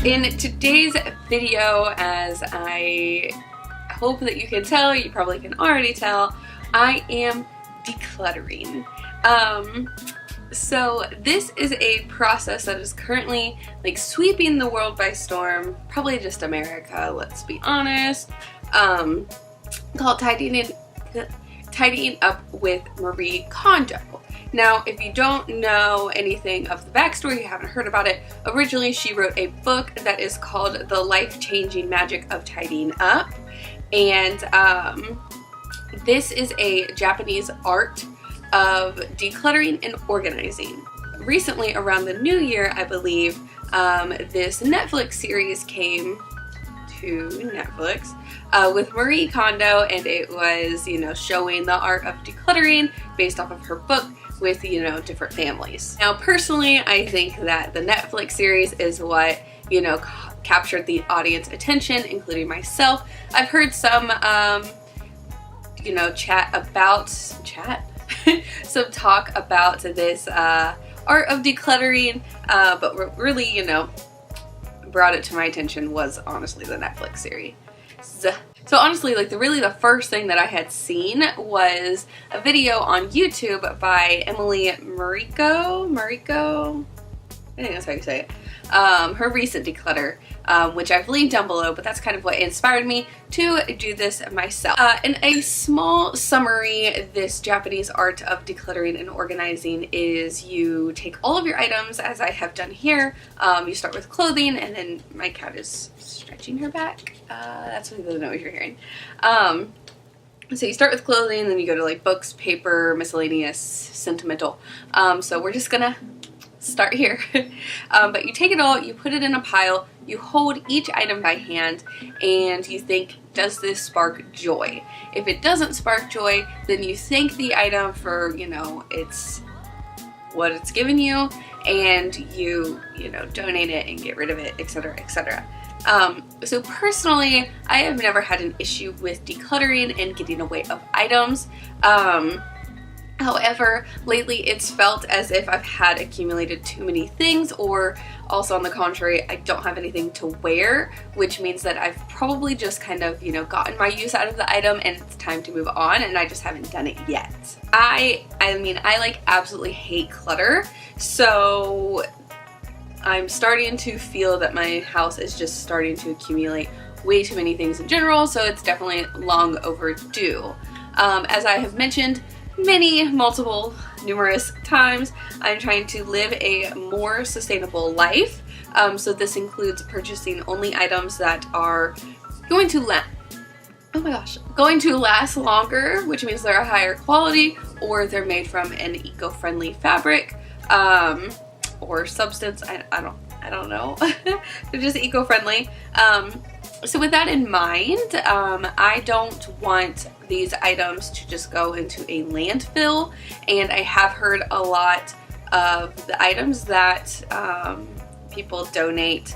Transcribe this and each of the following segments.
In today's video, as I hope that you can tell, you probably can already tell, I am decluttering. So this is a process that is currently like sweeping the world by storm, probably just America, let's be honest, called tidying up with Marie Kondo. Now, if you don't know anything of the backstory, you haven't heard about it, originally she wrote a book that is called The Life-Changing Magic of Tidying Up, and this is a Japanese art of decluttering and organizing. Recently, around the new year, I believe, this Netflix series came to Netflix with Marie Kondo, and it was, showing the art of decluttering based off of her book with, different families. Now, personally, I think that the Netflix series is what, captured the audience attention, including myself. I've heard some, some talk about this art of decluttering, but what really, brought it to my attention was honestly the Netflix series. So honestly, the first thing that I had seen was a video on YouTube by Mariko, I think that's how you say it. Her recent declutter, which I've linked down below, but that's kind of what inspired me to do this myself. In a small summary, this Japanese art of decluttering and organizing is you take all of your items, as I have done here. You start with clothing, and then my cat is stretching her back. That's the noise you're hearing. So you start with clothing, then you go to like books, paper, miscellaneous, sentimental. So we're just gonna start here. But you take it all, you put it in a pile, you hold each item by hand, and you think, does this spark joy? If it doesn't spark joy, then you thank the item for, it's what it's given you, and you donate it and get rid of it, etc., etc. So personally, I have never had an issue with decluttering and getting away of items. However, lately it's felt as if I've had accumulated too many things, or also on the contrary, I don't have anything to wear, which means that I've probably just kind of, gotten my use out of the item and it's time to move on, and I just haven't done it yet. I absolutely hate clutter, so I'm starting to feel that my house is just starting to accumulate way too many things in general, so it's definitely long overdue. As I have mentioned numerous times, I'm trying to live a more sustainable life. So this includes purchasing only items that are going to last longer, which means they're a higher quality, or they're made from an eco-friendly fabric, or substance. I don't know. They're just eco-friendly. So with that in mind, I don't want these items to just go into a landfill, and I have heard a lot of the items that people donate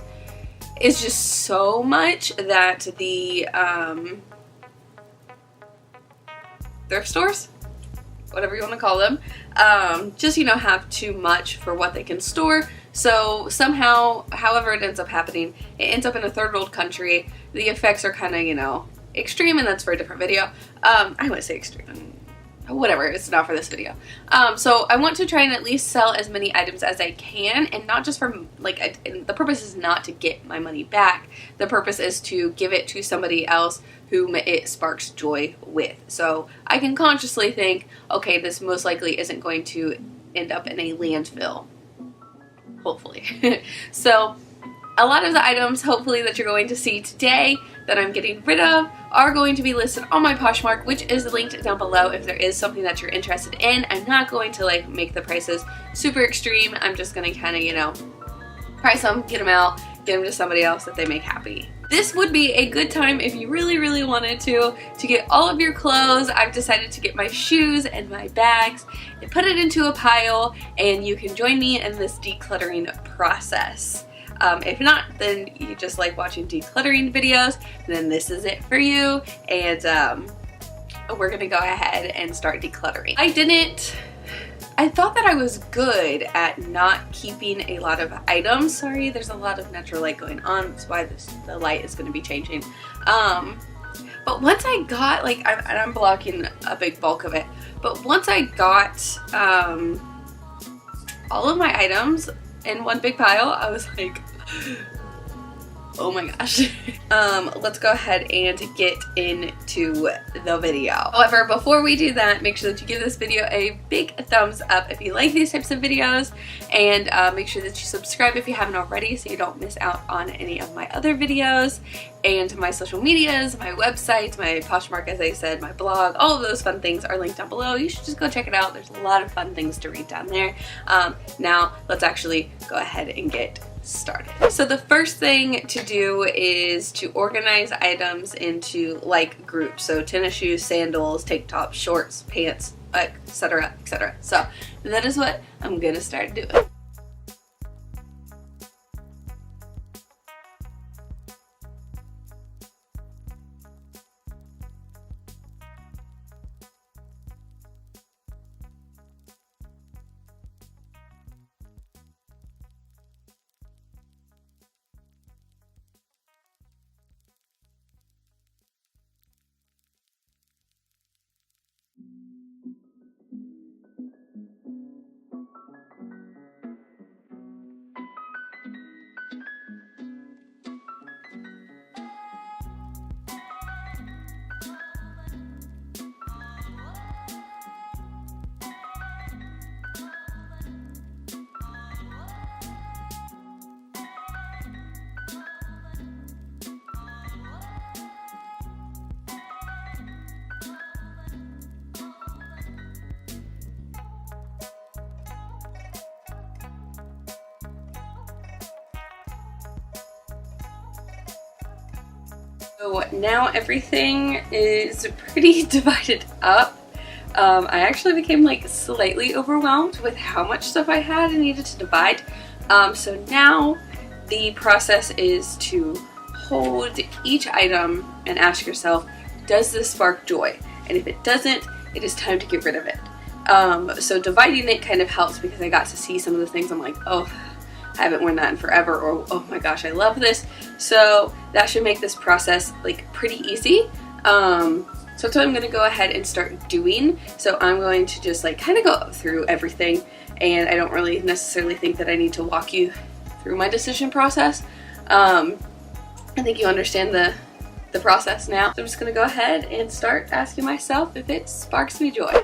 is just so much that the thrift stores, whatever you want to call them, just have too much for what they can store. So somehow, however it ends up happening, it ends up in a third world country. The effects are kind of, extreme, and that's for a different video. I would say extreme. Whatever, it's not for this video. So I want to try and at least sell as many items as I can, and not just for, the purpose is not to get my money back. The purpose is to give it to somebody else whom it sparks joy with. So I can consciously think, okay, this most likely isn't going to end up in a landfill. Hopefully. So a lot of the items, hopefully, that you're going to see today that I'm getting rid of are going to be listed on my Poshmark, which is linked down below if there is something that you're interested in. I'm not going to make the prices super extreme. I'm just going to kind of, price them, get them out, get them to somebody else that they make happy. This would be a good time if you really, really wanted to get all of your clothes. I've decided to get my shoes and my bags and put it into a pile, and you can join me in this decluttering process. If not, then you just like watching decluttering videos, then this is it for you, and we're gonna go ahead and start decluttering. I didn't I thought that I was good at not keeping a lot of items. Sorry, there's a lot of natural light going on. That's why the light is going to be changing. But once I got, like, I'm blocking a big bulk of it, but once I got all of my items in one big pile, I was like, oh my gosh. Let's go ahead and get into the video. However, before we do that, make sure that you give this video a big thumbs up if you like these types of videos, and make sure that you subscribe if you haven't already so you don't miss out on any of my other videos, and my social medias, my website, my Poshmark, as I said, my blog, all of those fun things are linked down below. You should just go check it out. There's a lot of fun things to read down there. Now let's actually go ahead and get started. So the first thing to do is to organize items into like groups. So tennis shoes, sandals, tank tops, shorts, pants, etc., etc. So that is what I'm gonna start doing. So now everything is pretty divided up. I actually became like slightly overwhelmed with how much stuff I had and needed to divide. So now the process is to hold each item and ask yourself, does this spark joy? And if it doesn't, it is time to get rid of it. So dividing it kind of helps because I got to see some of the things I'm like, oh, I haven't worn that in forever, or oh my gosh, I love this. So that should make this process like pretty easy. So that's what I'm gonna go ahead and start doing. So I'm going to just like kind of go through everything, and I don't really necessarily think that I need to walk you through my decision process. I think you understand the process now. So I'm just gonna go ahead and start asking myself if it sparks me joy.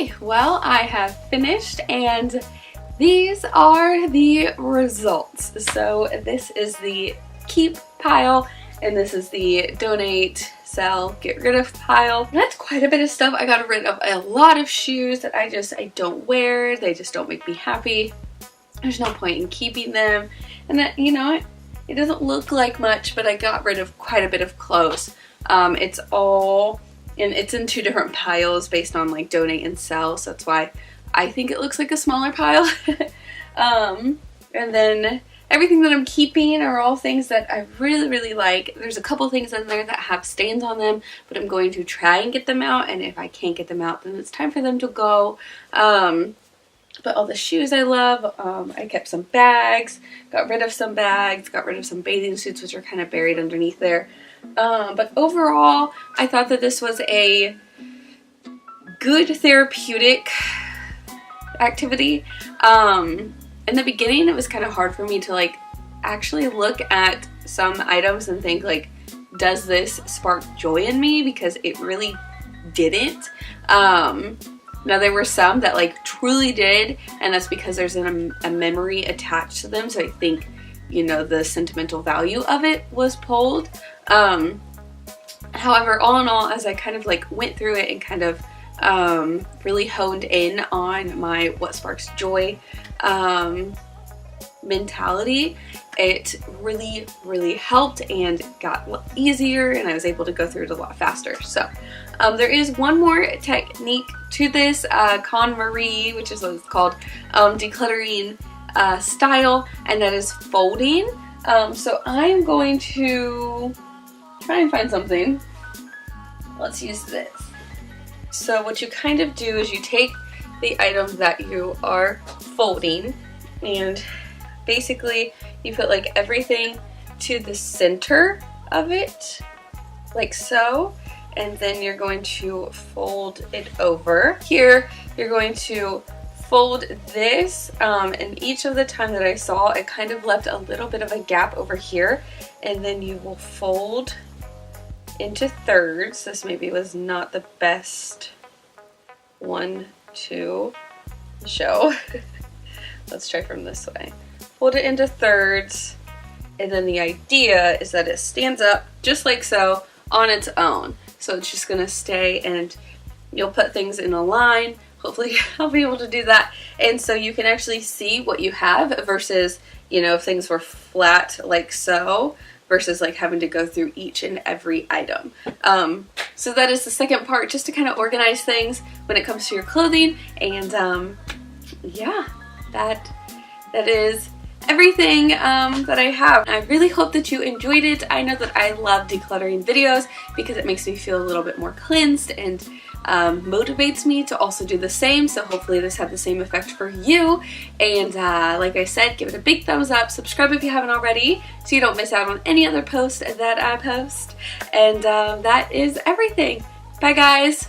Okay, well, I have finished, and these are the results. So this is the keep pile, and this is the donate, sell, get rid of pile. That's quite a bit of stuff. I got rid of a lot of shoes that I don't wear. They just don't make me happy. There's no point in keeping them. And that, you know, it doesn't look like much, but I got rid of quite a bit of clothes. It's in two different piles based on like donate and sell, so that's why I think it looks like a smaller pile. And then everything that I'm keeping are all things that I really like. There's a couple things in there that have stains on them, but I'm going to try and get them out, and if I can't get them out, then it's time for them to go. But all the shoes I love, I kept some bags, got rid of some bags, got rid of some bathing suits, which are kind of buried underneath there. But overall, I thought that this was a good therapeutic activity. In the beginning, it was kind of hard for me to like actually look at some items and think like, does this spark joy in me? Because it really didn't. Now there were some that like truly did, and that's because there's a memory attached to them. So I think, you know, the sentimental value of it was pulled. However, all in all, as I kind of like went through it and kind of really honed in on my what sparks joy mentality, it really helped and got a lot easier, and I was able to go through it a lot faster. So there is one more technique to this, Kon Marie, which is what it's called, decluttering style, and that is folding. So I am going to try and find something. Let's use this. So what you kind of do is you take the items that you are folding, and basically you put like everything to the center of it, like so, and then you're going to fold it over. Here you're going to fold this, and each of the time that I saw, it kind of left a little bit of a gap over here, and then you will fold into thirds. This maybe was not the best one to show. Let's try from this way. Fold it into thirds, and then the idea is that it stands up just like so on its own. So it's just gonna stay, and you'll put things in a line. Hopefully I'll be able to do that. And so you can actually see what you have versus, you know, if things were flat like so, versus like having to go through each and every item. So that is the second part, just to kind of organize things when it comes to your clothing. And yeah, that is everything that I have. I really hope that you enjoyed it. I know that I love decluttering videos because it makes me feel a little bit more cleansed and motivates me to also do the same. So hopefully this had the same effect for you. And like I said, give it a big thumbs up, subscribe if you haven't already so you don't miss out on any other post that I post. And that is everything. Bye guys.